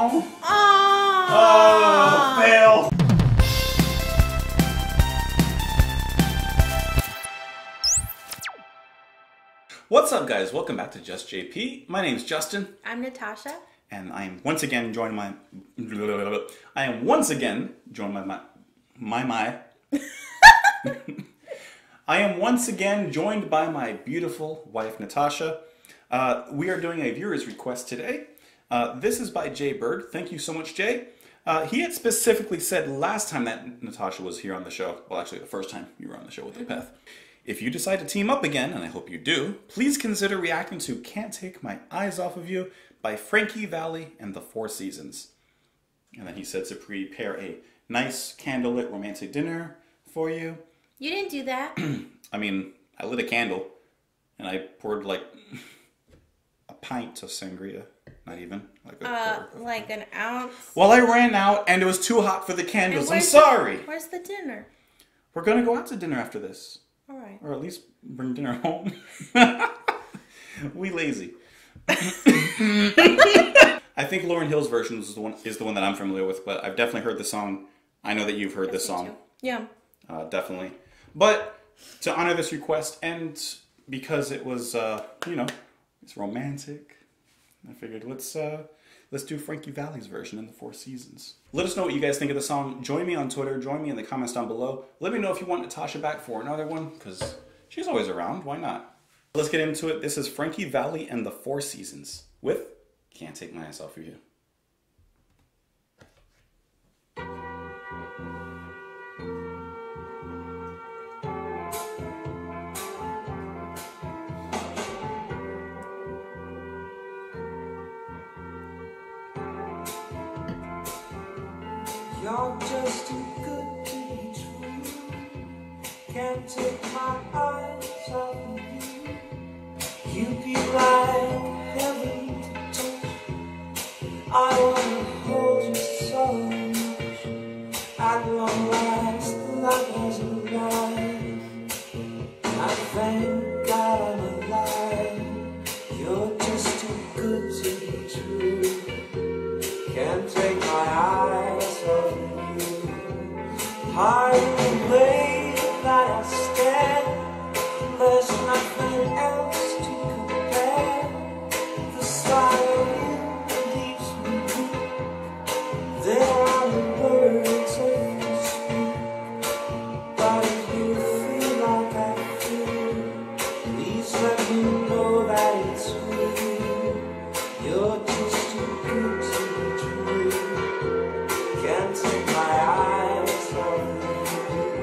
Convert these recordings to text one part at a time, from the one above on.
Oh. Oh, fail. What's up, guys? Welcome back to Just JP. My name's Justin. I'm Natasha. And I am once again joined by my beautiful wife, Natasha. We are doing a viewer's request today. This is by Jay Bird. Thank you so much, Jay. He had specifically said last time that Natasha was here on the show, well, actually the first time you were on the show with Beth, if you decide to team up again, and I hope you do, please consider reacting to Can't Take My Eyes Off of You by Frankie Valli and the Four Seasons. And then he said to prepare a nice candlelit romantic dinner for you. You didn't do that. I mean, I lit a candle and I poured like a pint of sangria. Not even. Like an ounce. Well, I ran out and it was too hot for the candles. I'm sorry. Where's the dinner? We're going to go out to dinner after this. All right. Or at least bring dinner home. We lazy. I think Lauryn Hill's version is the one that I'm familiar with, but I've definitely heard the song. I know that you've heard this song. Too. Yeah. Definitely. But to honor this request and because it was, it's romantic, I figured let's do Frankie Valli's version in the Four Seasons. Let us know what you guys think of the song. Join me on Twitter. Join me in the comments down below. Let me know if you want Natasha back for another one, because she's always around. Why not? Let's get into it. This is Frankie Valli and the Four Seasons with Can't Take My Eyes Off of You. You're just too good to be true. Can't take my eyes off of you. You'd be like heaven to touch. I wanna hold you so much. At long last, life has arrived. I thank God I'm alive. You're just too good to be true. Can't take my eyes off of you. High in the way that I stand, there's nothing else to compare. The sight of you leaves me weak. There are no words I can speak, but if you feel like I feel, please let me know that it's real. You're just too good to be true. Can't take my eyes off of you.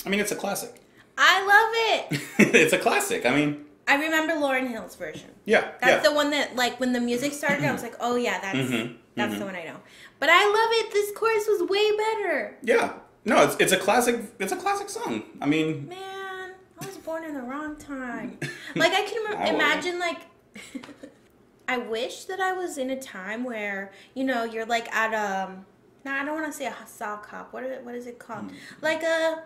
I mean, it's a classic. I love it. It's a classic. I mean, I remember Lauryn Hill's version. yeah. That's the one that, like, when the music started, I was like, oh yeah, that's the one I know. But I love it. This chorus was way better. Yeah. No, it's a classic. It's a classic song. I mean, Man, I was born in the wrong time. Like, I can I imagine, like, I wish that I was in a time where, you know, you're like at no, I don't want to say a sock hop. What is it called? Like a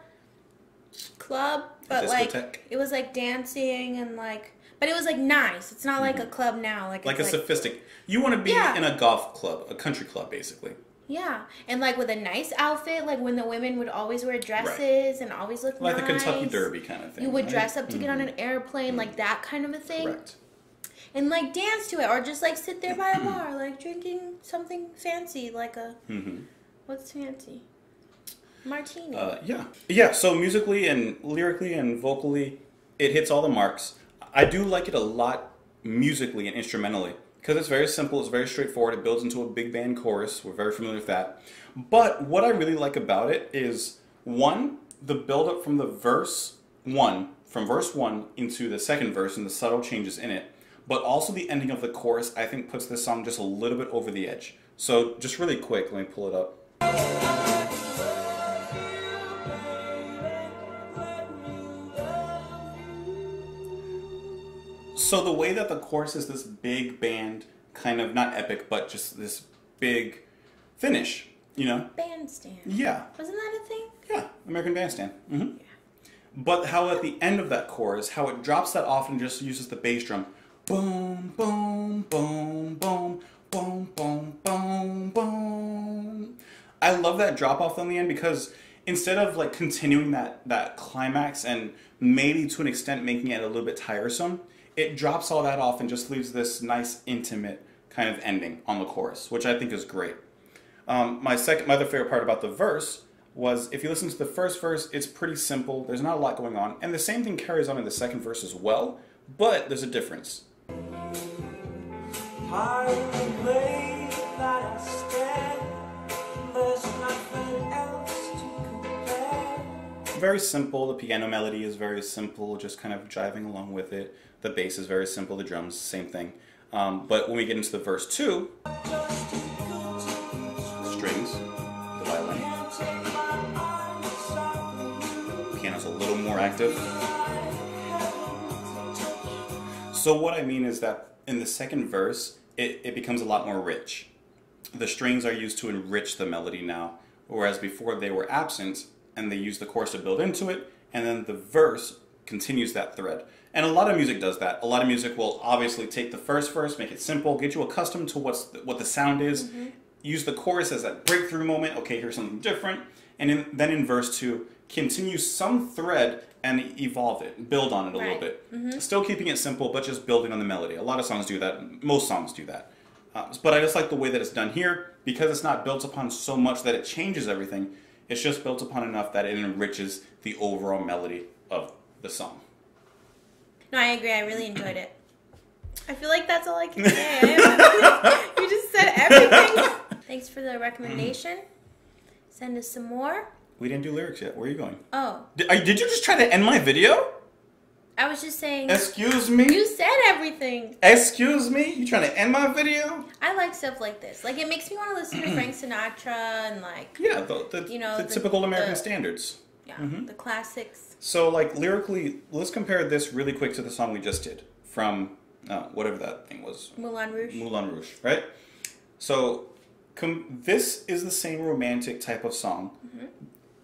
club, but like it was like dancing and like, but it was like nice. It's not like a club now. Like a it's sophisticated. You want to be in a golf club, a country club, basically. Yeah, and like with a nice outfit, like when the women would always wear dresses and always look like nice. the Kentucky Derby kind of thing. You would dress up to get on an airplane, like that kind of a thing. Correct. And like dance to it, or just like sit there by a bar, like drinking something fancy, like a what's fancy? Martini. Yeah. So musically and lyrically and vocally, it hits all the marks. I do like it a lot musically and instrumentally because it's very simple. It's very straightforward. It builds into a big band chorus. We're very familiar with that. But what I really like about it is one, the build up from verse one into the second verse and the subtle changes in it. But also the ending of the chorus, I think, puts this song just a little bit over the edge. So just really quick, let me pull it up. So the way that the chorus is this big band, kind of, not epic, but just this big finish, you know? Bandstand. Yeah. Wasn't that a thing? Yeah, American Bandstand. Yeah. But how at the end of that chorus, how it drops that off and just uses the bass drum. Boom, boom, boom, boom, boom, boom, boom, boom. I love that drop off on the end because instead of like continuing that climax and maybe to an extent making it a little bit tiresome, it drops all that off and just leaves this nice intimate kind of ending on the chorus, which I think is great. My other favorite part about the verse was if you listen to the first verse, it's pretty simple. There's not a lot going on. And the same thing carries on in the second verse as well, but there's a difference. Very simple. The piano melody is very simple, just kind of jiving along with it. The bass is very simple. The drums, same thing. But when we get into the verse 2, strings, the violin, piano's a little more active. So what I mean is that in the second verse, it becomes a lot more rich. The strings are used to enrich the melody now, whereas before they were absent, and they use the chorus to build into it, and then the verse continues that thread. And a lot of music does that. A lot of music will obviously take the first verse, make it simple, get you accustomed to what the sound is, use the chorus as that breakthrough moment, okay, here's something different, and then in verse 2, continue some thread and evolve it, build on it a little bit. Still keeping it simple, but just building on the melody. A lot of songs do that. Most songs do that. But I just like the way that it's done here, because it's not built upon so much that it changes everything. It's just built upon enough that it enriches the overall melody of the song. No, I agree. I really enjoyed it. I feel like that's all I can say. You just said everything. Thanks for the recommendation. Send us some more. We didn't do lyrics yet. Where are you going? Oh. Did you just try to end my video? I was just saying. Excuse me? You said everything. Excuse me? You trying to end my video? I like stuff like this. Like, it makes me want to listen to Frank Sinatra and, like... Yeah, the typical American standards. Yeah, the classics. So, like, lyrically, let's compare this really quick to the song we just did from whatever that thing was. Moulin Rouge. Moulin Rouge, right? So, this is the same romantic type of song.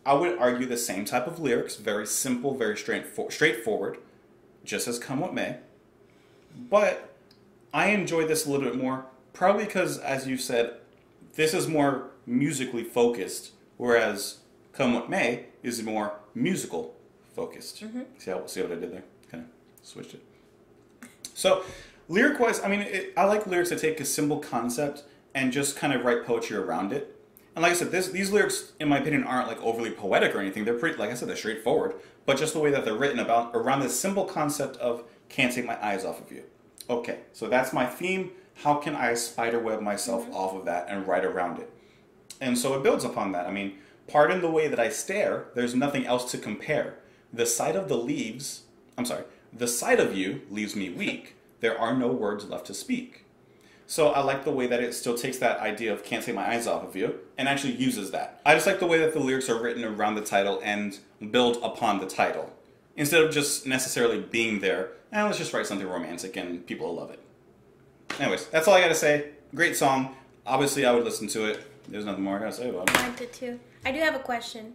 I would argue the same type of lyrics, very simple, very straightforward, just as Come What May. But I enjoy this a little bit more, probably because, as you said, this is more musically focused, whereas Come What May is more musical focused. See what I did there? Kind of switched it. So, lyric-wise, I mean, I like lyrics that take a simple concept and just kind of write poetry around it. And like I said, these lyrics, in my opinion, aren't like overly poetic or anything. They're pretty, like I said, they're straightforward. But just the way that they're written around this simple concept of can't take my eyes off of you. Okay, so that's my theme. How can I spiderweb myself off of that and write around it? And so it builds upon that. I mean, Pardon the way that I stare, there's nothing else to compare. The sight of the sight of you leaves me weak. There are no words left to speak. So I like the way that it still takes that idea of can't take my eyes off of you and actually uses that. I just like the way that the lyrics are written around the title and build upon the title. Instead of just necessarily being there, let's just write something romantic and people will love it. Anyways, that's all I gotta say. Great song. Obviously I would listen to it. There's nothing more I gotta say about it. I did too. I do have a question.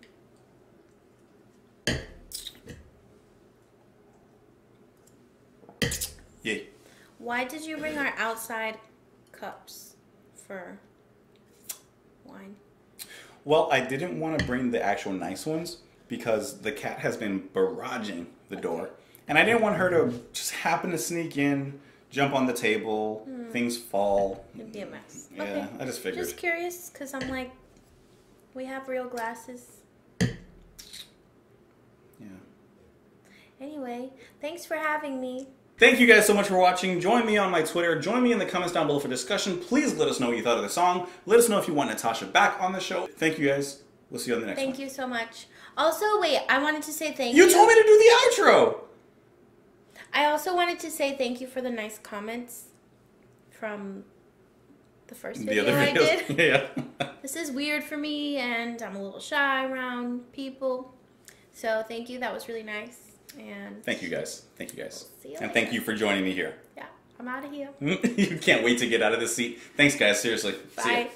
Yeah. Why did you bring our outside cups for wine? Well, I didn't want to bring the actual nice ones because the cat has been barraging the door. And I didn't want her to just happen to sneak in, jump on the table, things fall. It'd be a mess. Yeah, Okay. I just figured. Just curious, because I'm like, we have real glasses. Yeah. Anyway, thanks for having me. Thank you guys so much for watching. Join me on my Twitter. Join me in the comments down below for discussion. Please let us know what you thought of the song. Let us know if you want Natasha back on the show. Thank you guys. We'll see you on the next one. Thank you so much. Also, wait, I wanted to say thank you. You told me to do the outro! I also wanted to say thank you for the nice comments from the first The video other I videos. did. Yeah. This is weird for me, and I'm a little shy around people. So thank you. That was really nice. And Thank you guys. Thank you guys. We'll see you And later. thank you for joining me here. yeah, I'm out of here. You can't wait to get out of this seat. Thanks guys, seriously. See ya. Bye.